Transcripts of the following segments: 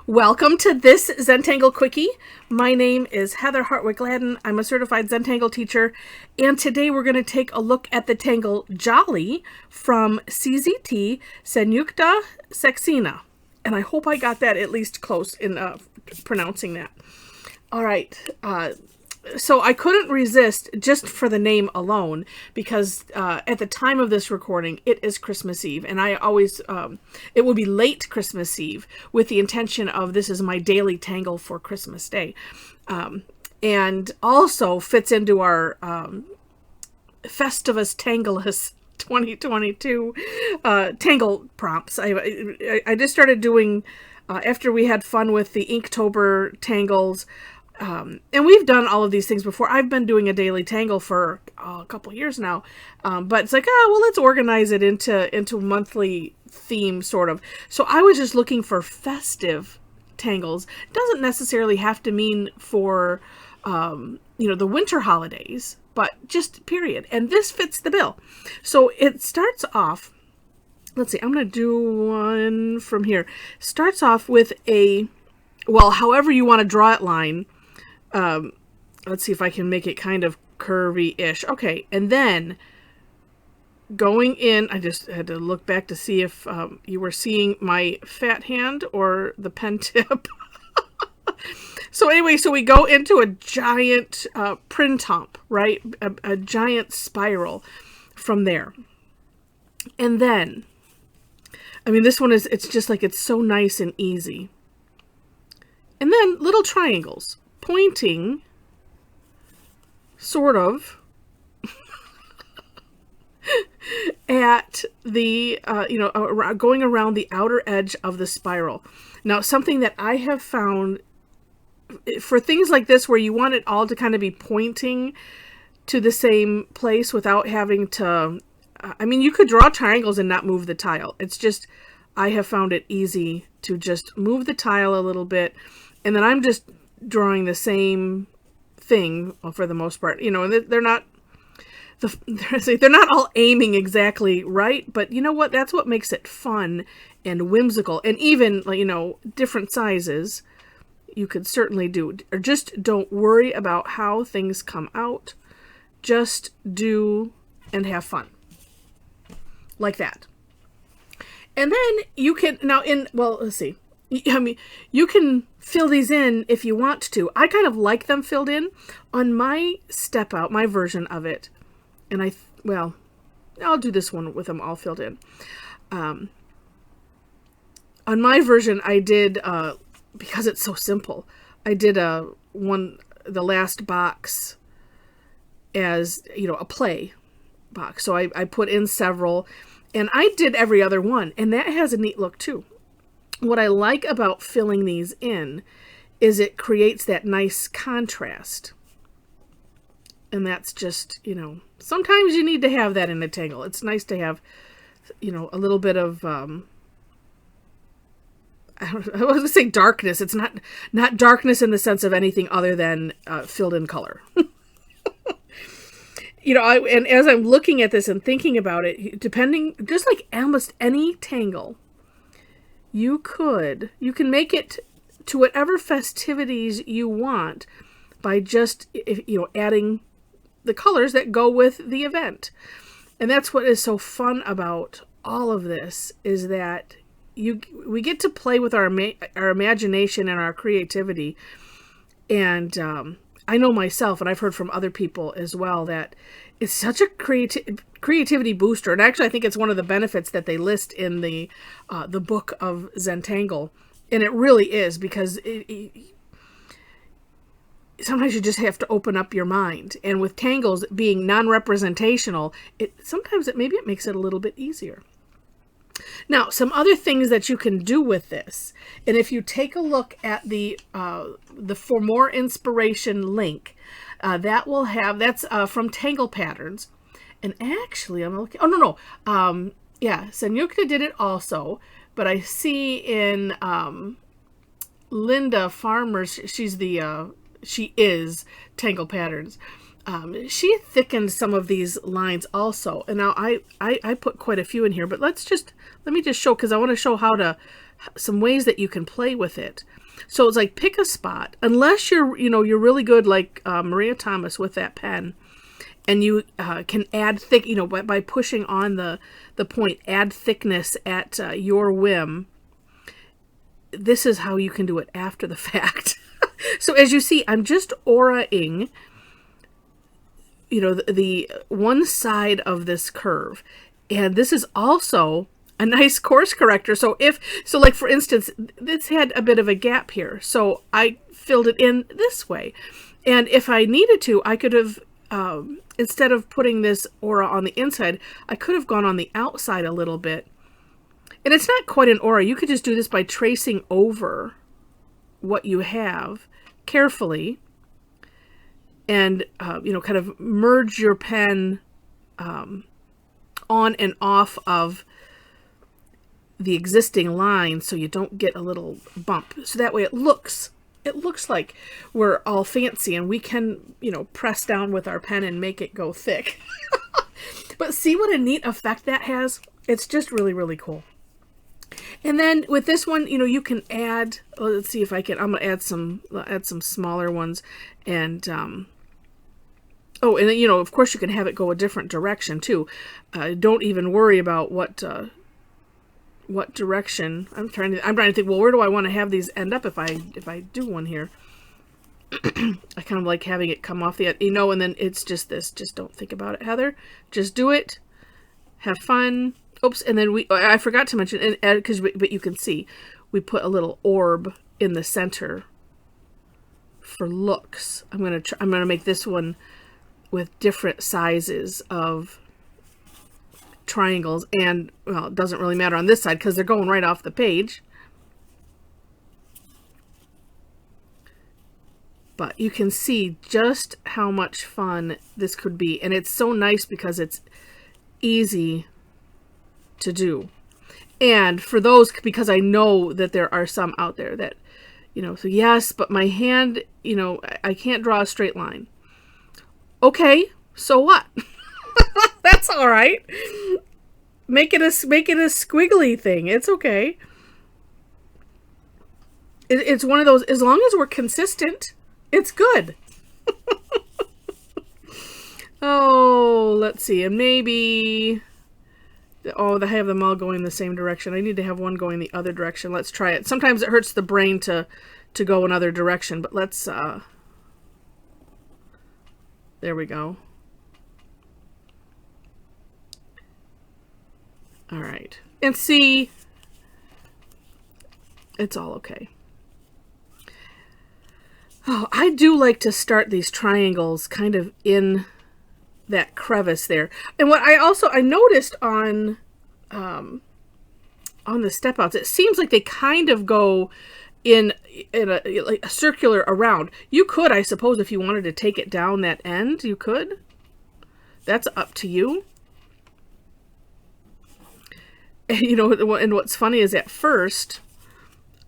Welcome to this Zentangle Quickie. My name is Heather Hartwick Gladden. I'm a Certified Zentangle Teacher, and today we're going to take a look at the Tangle Jolly from CZT Samyukta Saxena. And I hope I got that at least close in pronouncing that. All right. So I couldn't resist just for the name alone because at the time of this recording, it is Christmas Eve. And I always, it will be late Christmas Eve with the intention of this is my daily tangle for Christmas Day. And also fits into our Festivus Tangleus 2022 Tangle prompts. I just started doing, after we had fun with the Inktober tangles, and we've done all of these things before. I've been doing a daily tangle for a couple years now. But it's like, well, let's organize it into a monthly theme, sort of. So I was just looking for festive tangles. Doesn't necessarily have to mean for, the winter holidays, but just period. And this fits the bill. So it starts off, let's see, I'm going to do one from here. Starts off with however you want to draw it line. Let's see if I can make it kind of curvy-ish. Okay, and then going in, I just had to look back to see if you were seeing my fat hand or the pen tip. So anyway, so we go into a giant printemps, right? A giant spiral from there. And then, this one it's just like, it's so nice and easy. And then little triangles. Pointing, sort of, at the, going around the outer edge of the spiral. Now, something that I have found for things like this, where you want it all to kind of be pointing to the same place without having to, you could draw triangles and not move the tile. It's just, I have found it easy to just move the tile a little bit, and then I'm just drawing the same thing for the most part, and they're not all aiming exactly right, but you know what, that's what makes it fun and whimsical. And even different sizes you could certainly do, or just don't worry about how things come out, just do and have fun like that. And then you can let's see, you can fill these in if you want to. I kind of like them filled in on my step out, my version of it. And I'll do this one with them all filled in. On my version, I did, because it's so simple, I did the last box as, a play box. So I put in several, and I did every other one, and that has a neat look too. What I like about filling these in is it creates that nice contrast. And that's just, sometimes you need to have that in a tangle. It's nice to have, a little bit of, I was going to say darkness. It's not darkness in the sense of anything other than filled in color. And as I'm looking at this and thinking about it, just like almost any tangle, you can make it to whatever festivities you want by just, adding the colors that go with the event. And that's what is so fun about all of this, is that we get to play with our imagination and our creativity. And I know myself, and I've heard from other people as well, that it's such a creativity booster. And actually, I think it's one of the benefits that they list in the book of Zentangle. And it really is, because sometimes you just have to open up your mind. And with tangles being non-representational, sometimes it makes it a little bit easier. Now, some other things that you can do with this, and if you take a look at the For More Inspiration link, that's from Tangle Patterns. And actually, I'm looking, Samyukta did it also, but I see in Linda Farmer's, she is Tangle Patterns. She thickened some of these lines also. And now I put quite a few in here, but let me just show, because I want to show how to some ways that you can play with it. So it's like pick a spot, unless you're really good like Maria Thomas with that pen, and you can add thick, by pushing on the point, add thickness at your whim. This is how you can do it after the fact. So as you see, I'm just auraing, the one side of this curve. And this is also a nice course corrector. So like for instance, this had a bit of a gap here. So I filled it in this way. And if I needed to, I could have, instead of putting this aura on the inside, I could have gone on the outside a little bit. And it's not quite an aura. You could just do this by tracing over what you have carefully and, kind of merge your pen on and off of the existing line so you don't get a little bump. So that way it looks like we're all fancy and we can, press down with our pen and make it go thick. But see what a neat effect that has? It's just really, really cool. And then with this one, you can add, let's see if I'm going to add some smaller ones. And, and then, of course you can have it go a different direction too. Don't even worry about what direction. I'm trying to think, well, where do I want to have these end up if I do one here? I kind of like having it come off the, and then it's just this. Just don't think about it, Heather. Just do it. Have fun. Oops, and then I forgot to mention, but you can see, we put a little orb in the center for looks. I'm gonna make this one with different sizes of triangles, and well, it doesn't really matter on this side because they're going right off the page. But you can see just how much fun this could be, and it's so nice because it's easy to do. And for those, because I know that there are some out there that, so yes, but my hand, I can't draw a straight line. Okay, so what? That's all right. Make it a squiggly thing. It's okay. It's one of those, as long as we're consistent, it's good. Oh, let's see. And maybe, I have them all going the same direction. I need to have one going the other direction. Let's try it. Sometimes it hurts the brain to go another direction, but let's, there we go. All right. And see, it's all okay. Oh, I do like to start these triangles kind of in that crevice there. And what I noticed on the step outs, it seems like they kind of go in a circular around. You could, I suppose, if you wanted to take it down that end, you could. That's up to you. And what's funny is at first,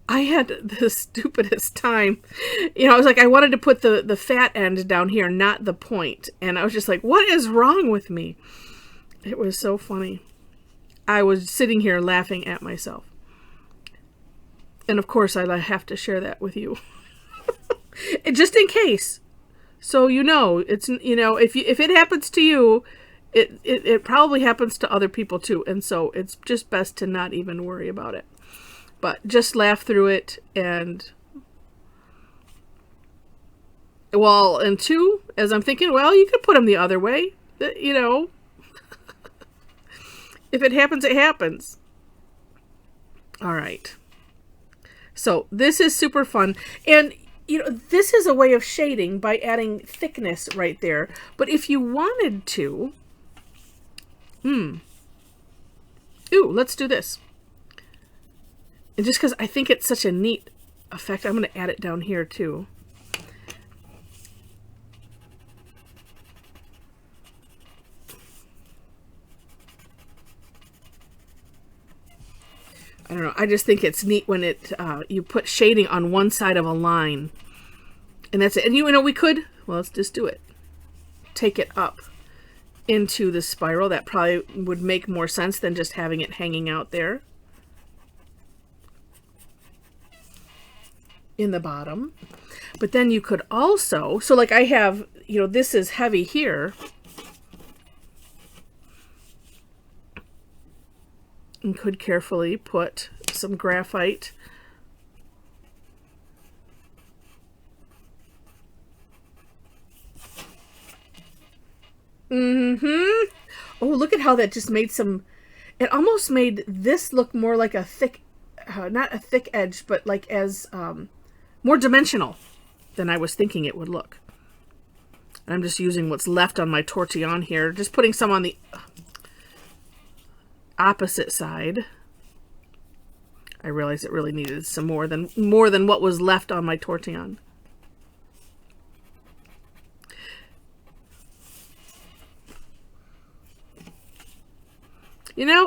I had the stupidest time. I was like, I wanted to put the fat end down here, not the point. And I was just like, what is wrong with me? It was so funny. I was sitting here laughing at myself. And of course, I have to share that with you. Just in case. So it's, if it happens to you, it probably happens to other people too. And so it's just best to not even worry about it. But just laugh through it. And and two, as I'm thinking, well, you could put them the other way. If it happens, it happens. All right. So this is super fun. And, this is a way of shading by adding thickness right there. But if you wanted to, ooh, let's do this. And just because I think it's such a neat effect, I'm going to add it down here too. I don't know. I just think it's neat when you put shading on one side of a line. And that's it. And we could, let's just do it. Take it up into the spiral. That probably would make more sense than just having it hanging out there. in the bottom. But then you could also, so like I have, this is heavy here. And could carefully put some graphite oh, look at how that just made some, it almost made this look more like a thick, not a thick edge, but like as more dimensional than I was thinking it would look. And I'm just using what's left on my tortillon here, just putting some on the opposite side. I realized it really needed some more than what was left on my tortillon.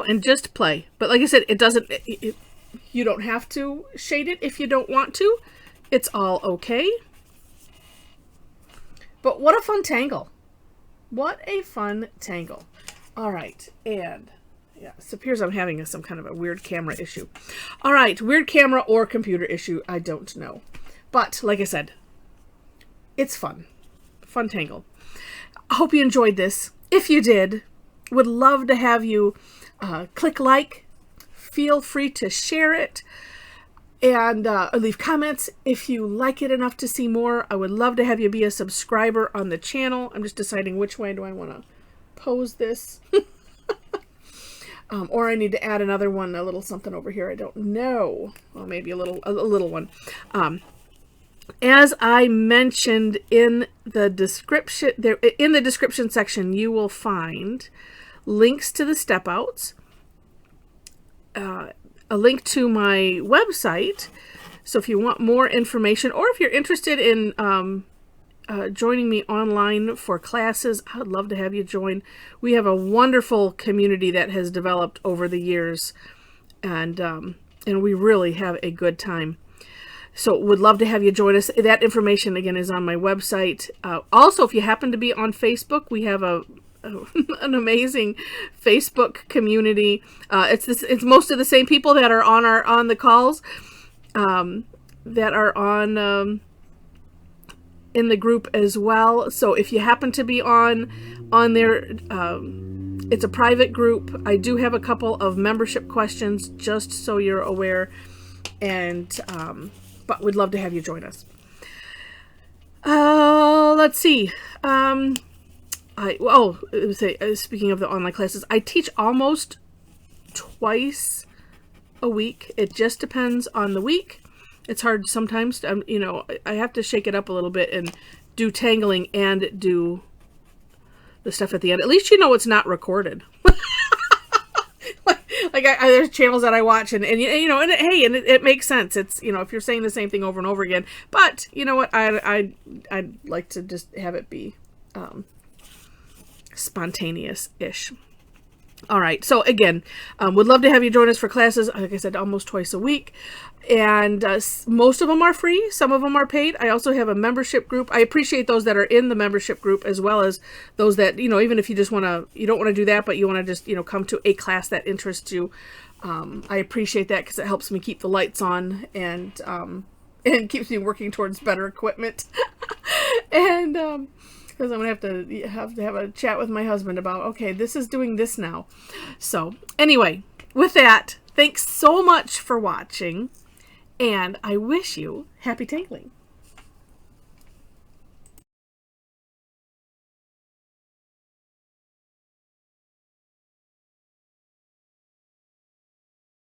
And just play. But like I said, it doesn't, you don't have to shade it if you don't want to. It's all okay. But what a fun tangle. What a fun tangle. All right. And yeah, it appears I'm having some kind of a weird camera issue. All right. Weird camera or computer issue. I don't know. But like I said, it's fun. Fun tangle. I hope you enjoyed this. If you did, would love to have you click like, feel free to share it, and leave comments if you like it enough to see more. I would love to have you be a subscriber on the channel. I'm just deciding which way do I want to pose this. Or I need to add another one, a little something over here. I don't know. Well, maybe a little one. As I mentioned in the description, in the description section, you will find links to the step outs, a link to my website. So if you want more information, or if you're interested in joining me online for classes, I'd love to have you join. We have a wonderful community that has developed over the years, and we really have a good time. So would love to have you join us. That information again is on my website. Also, if you happen to be on Facebook, we have an amazing Facebook community. It's most of the same people that are on the calls, that are on in the group as well. So if you happen to be on there, it's a private group. I do have a couple of membership questions, just so you're aware, and but we'd love to have you join us. Let's see. Speaking of the online classes, I teach almost twice a week. It just depends on the week. It's hard sometimes. I have to shake it up a little bit and do tangling and do the stuff at the end. At least it's not recorded. There's channels that I watch, and it makes sense. It's if you're saying the same thing over and over again. But you know what? I'd like to just have it be spontaneous-ish. All right. So again, would love to have you join us for classes. Like I said, almost twice a week. And most of them are free. Some of them are paid. I also have a membership group. I appreciate those that are in the membership group, as well as those that, even if you just you don't want to do that, but you want to just, come to a class that interests you. I appreciate that, because it helps me keep the lights on, and keeps me working towards better equipment. And, because I'm going to have a chat with my husband about, okay, this is doing this now. So anyway, with that, thanks so much for watching, and I wish you happy tangling.